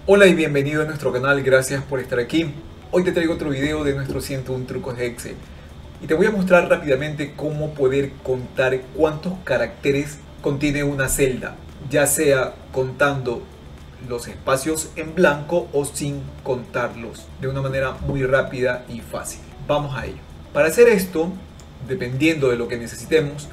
Hola y bienvenido a nuestro canal, gracias por estar aquí. Hoy te traigo otro video de nuestros 101 trucos de Excel y te voy a mostrar rápidamente cómo poder contar cuántos caracteres contiene una celda, ya sea contando los espacios en blanco o sin contarlos, de una manera muy rápida y fácil. Vamos a ello. Para hacer esto, dependiendo de lo que necesitemos,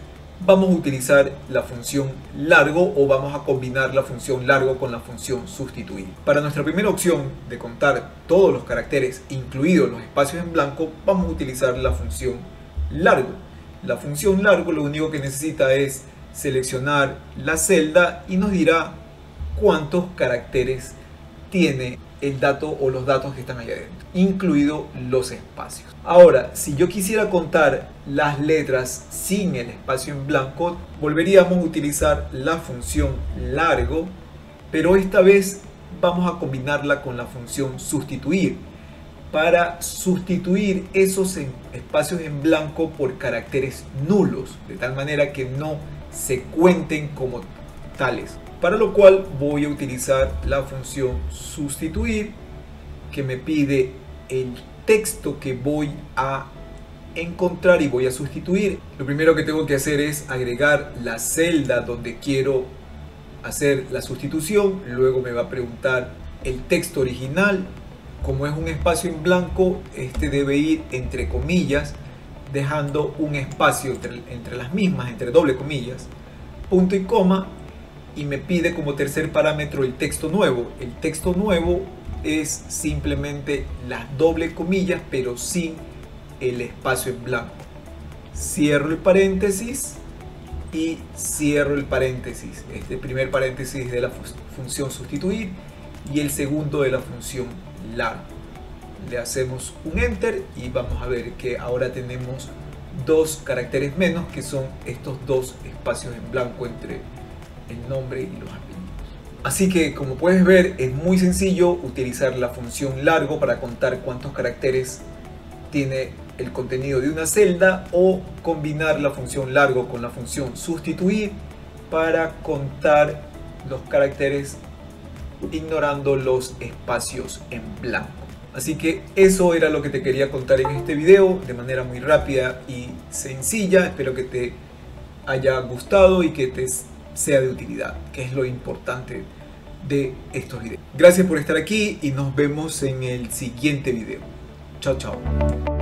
vamos a utilizar la función largo o vamos a combinar la función largo con la función sustituir. Para nuestra primera opción de contar todos los caracteres, incluidos los espacios en blanco, vamos a utilizar la función largo. La función largo lo único que necesita es seleccionar la celda y nos dirá cuántos caracteres tiene el dato o los datos que están allá adentro, incluido los espacios. Ahora, si yo quisiera contar las letras sin el espacio en blanco, volveríamos a utilizar la función largo, pero esta vez vamos a combinarla con la función sustituir para sustituir esos espacios en blanco por caracteres nulos, de tal manera que no se cuenten como tales. Para lo cual voy a utilizar la función sustituir, que me pide el texto que voy a encontrar y voy a sustituir. Lo primero que tengo que hacer es agregar la celda donde quiero hacer la sustitución. Luego me va a preguntar el texto original. Como es un espacio en blanco, este debe ir entre comillas, dejando un espacio entre las mismas, entre doble comillas, punto y coma. Y me pide como tercer parámetro el texto nuevo. El texto nuevo es simplemente las doble comillas, pero sin el espacio en blanco. Cierro el paréntesis y cierro el paréntesis. Este primer paréntesis de la función sustituir y el segundo de la función largo. Le hacemos un enter y vamos a ver que ahora tenemos dos caracteres menos, que son estos dos espacios en blanco entre el nombre y los apellidos. Así que, como puedes ver, es muy sencillo utilizar la función largo para contar cuántos caracteres tiene el contenido de una celda, o combinar la función largo con la función sustituir para contar los caracteres ignorando los espacios en blanco. Así que eso era lo que te quería contar en este video de manera muy rápida y sencilla. Espero que te haya gustado y que te sea de utilidad, que es lo importante de estos videos. Gracias por estar aquí y nos vemos en el siguiente video. Chao, chao.